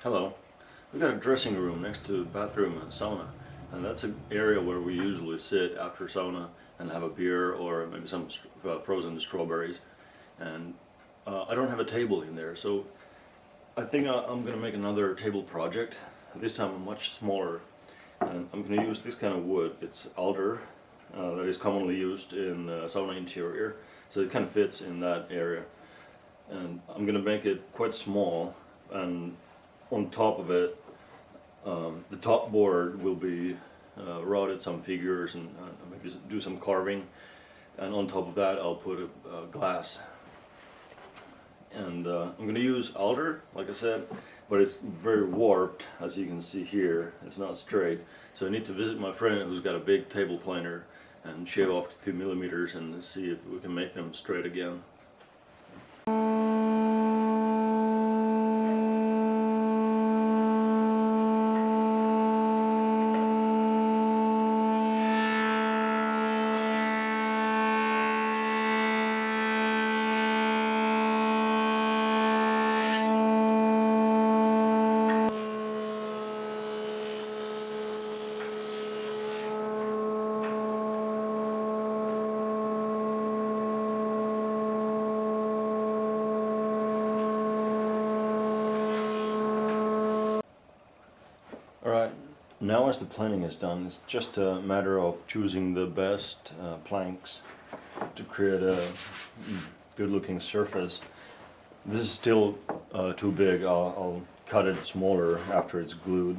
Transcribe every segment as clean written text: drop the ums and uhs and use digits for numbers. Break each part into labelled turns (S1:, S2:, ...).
S1: Hello. We've got a dressing room next to the bathroom and sauna, and that's an area where we usually sit after sauna and have a beer or maybe some frozen strawberries. And I don't have a table in there, so I think I'm going to make another table project. This time much smaller, and I'm going to use this kind of wood. It's alder that is commonly used in sauna interior, so it kind of fits in that area. And I'm going to make it quite small, and on top of it, the top board will be routed some figures and maybe do some carving, and on top of that I'll put a glass. And I'm going to use alder, like I said, but it's very warped, as you can see here. It's not straight, so I need to visit my friend who's got a big table planer and shave off a few millimeters and see if we can make them straight again. Alright, now as the planing is done, it's just a matter of choosing the best planks to create a good looking surface. This is still too big. I'll cut it smaller after it's glued.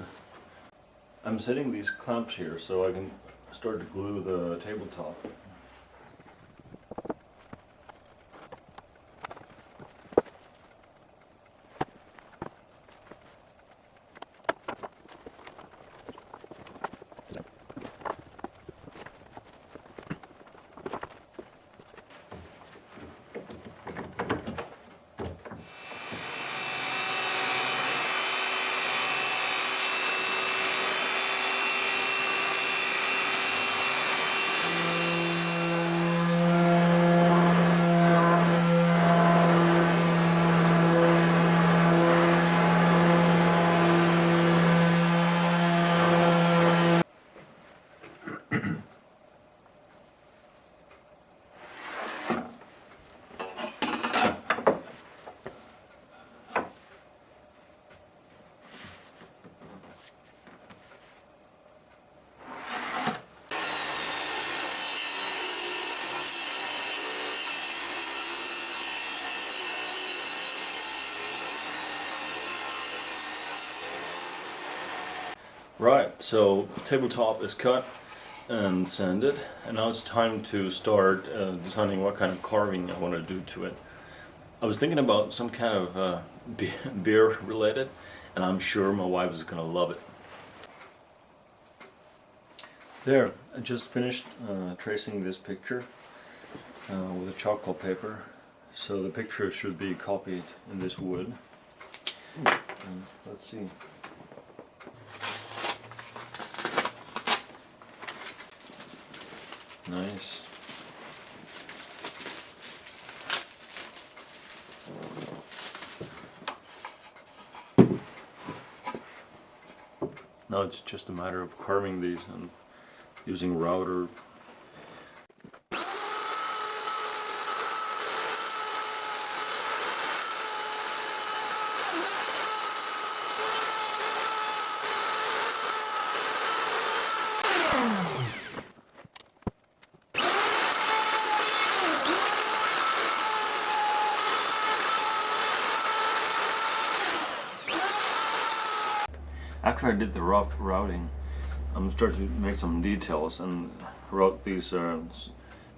S1: I'm setting these clamps here so I can start to glue the tabletop. Right, so tabletop is cut and sanded, and now it's time to start designing what kind of carving I want to do to it. I was thinking about some kind of beer related, and I'm sure my wife is gonna love it. There, I just finished tracing this picture with a charcoal paper, so the picture should be copied in this wood. And let's see. Nice. Now it's just a matter of carving these and using router. After I did the rough routing, I'm starting to make some details and wrote these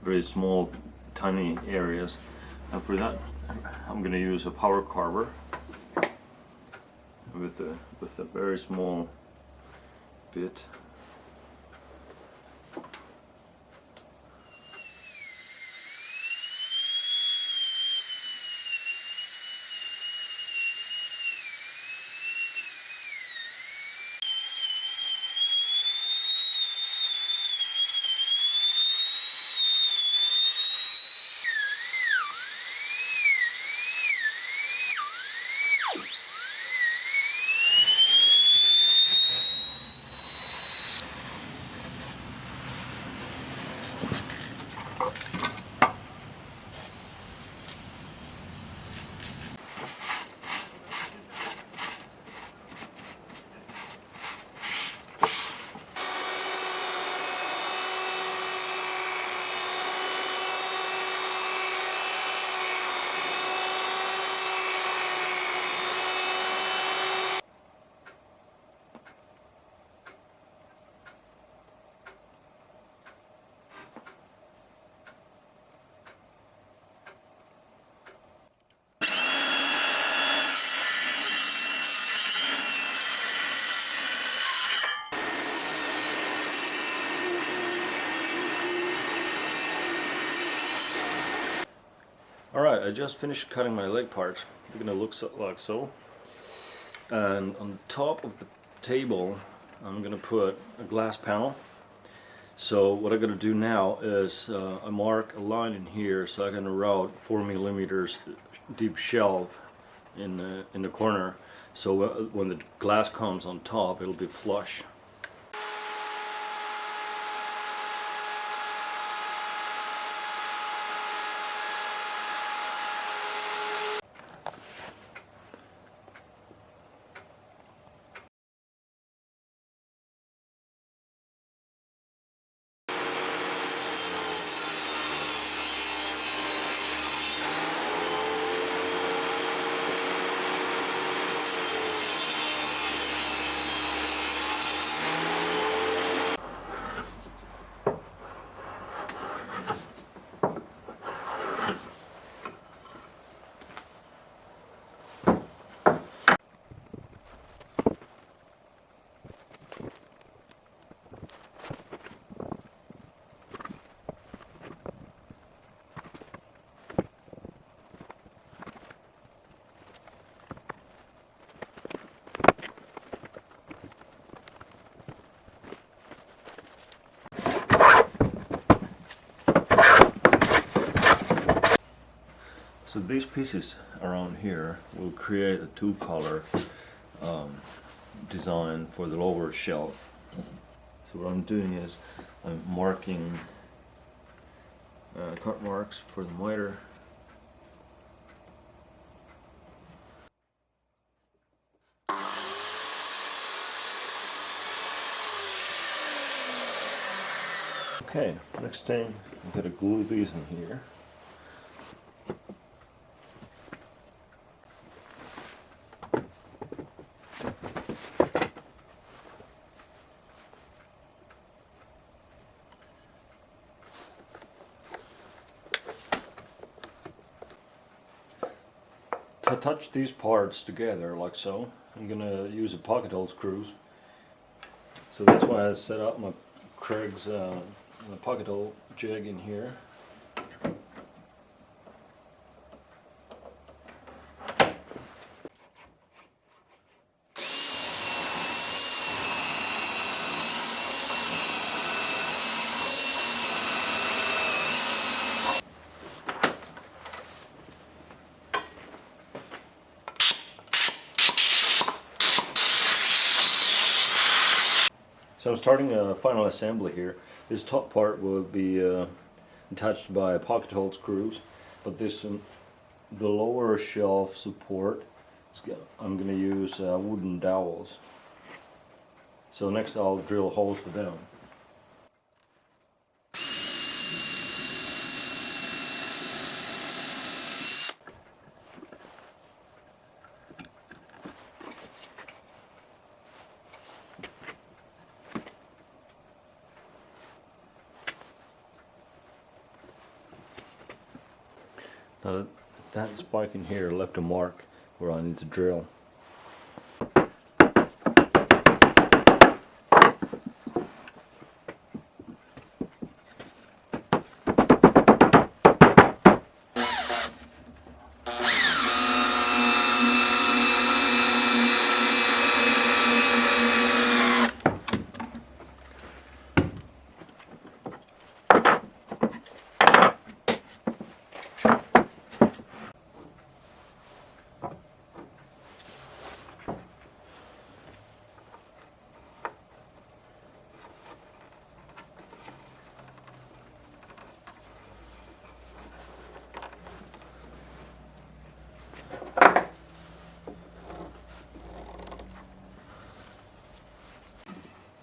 S1: very small, tiny areas. And for that, I'm going to use a power carver with a very small bit. I just finished cutting my leg parts. They're gonna look like so. And on top of the table, I'm gonna put a glass panel. So what I'm gonna do now is I mark a line in here so I can route 4mm deep shelf in the corner. So when the glass comes on top, it'll be flush. So these pieces around here will create a two-color design for the lower shelf. So what I'm doing is I'm marking cut marks for the miter. Okay, next thing I'm going to glue these in here. To attach these parts together like so, I'm going to use a pocket hole screws. So that's why I set up my Craig's my pocket hole jig in here. So I'm starting a final assembly here. This top part will be attached by pocket hole screws, but this the lower shelf support, I'm going to use wooden dowels. So next I'll drill holes for them. Now that spike in here left a mark where I need to drill.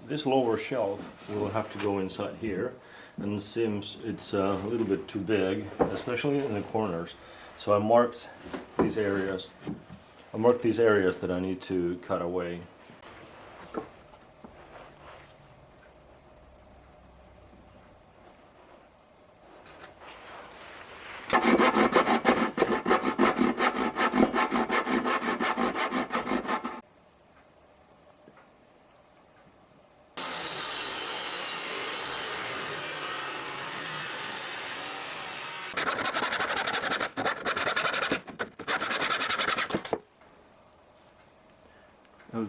S1: This lower shelf will have to go inside here, and it seems it's a little bit too big, especially in the corners. So I marked these areas. I marked these areas that I need to cut away.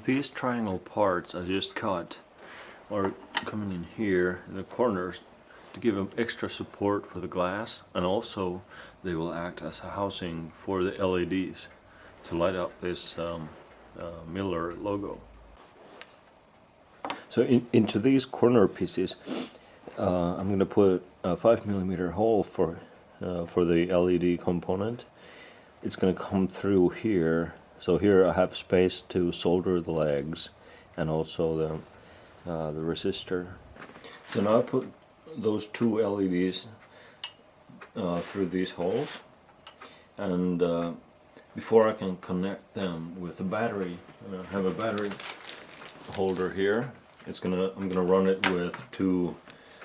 S1: these triangle parts I just cut are coming in here in the corners to give them extra support for the glass, and also they will act as a housing for the LEDs to light up this Miller logo. So into these corner pieces I'm going to put a 5mm hole for the LED component. It's going to come through here, so here I have space to solder the legs and also the resistor. So now I put those two LEDs through these holes, and before I can connect them with the battery, I have a battery holder here. I'm gonna run it with two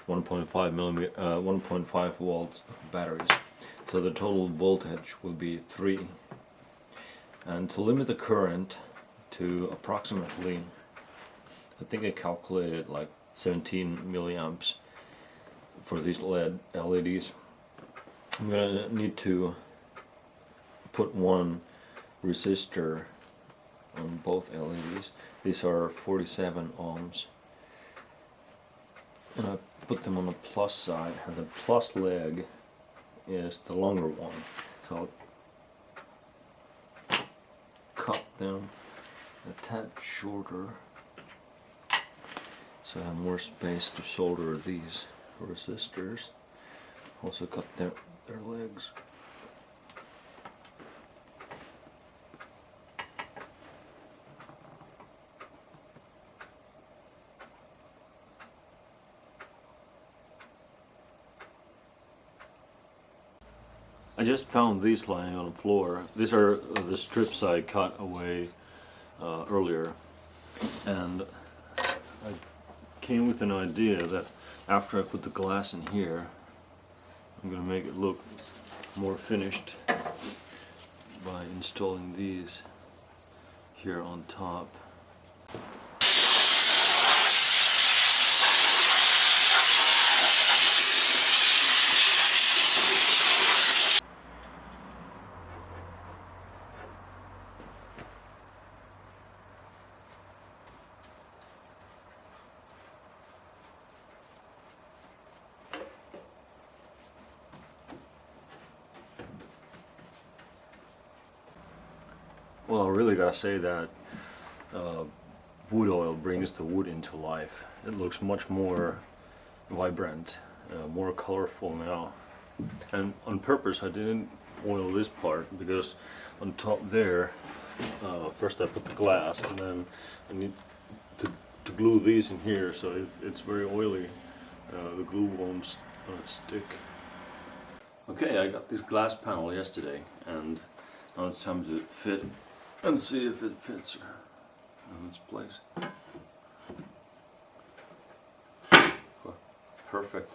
S1: 1.5 volt batteries, so the total voltage will be 3. And to limit the current to approximately, I think I calculated like 17 milliamps for these LEDs, I'm gonna need to put one resistor on both LEDs. These are 47 ohms, and I put them on the plus side, and the plus leg is the longer one, so I'll cut them a tad shorter so I have more space to solder these resistors. Also cut their legs. I just found these lying on the floor. These are the strips I cut away earlier, and I came with an idea that after I put the glass in here, I'm going to make it look more finished by installing these here on top. Well, I really gotta say that wood oil brings the wood into life. It looks much more vibrant, more colorful now. And on purpose I didn't oil this part, because on top there, first I put the glass, and then I need to glue these in here, so it's very oily. The glue won't stick. Okay, I got this glass panel yesterday, and now it's time to fit and see if it fits in its place. Perfect.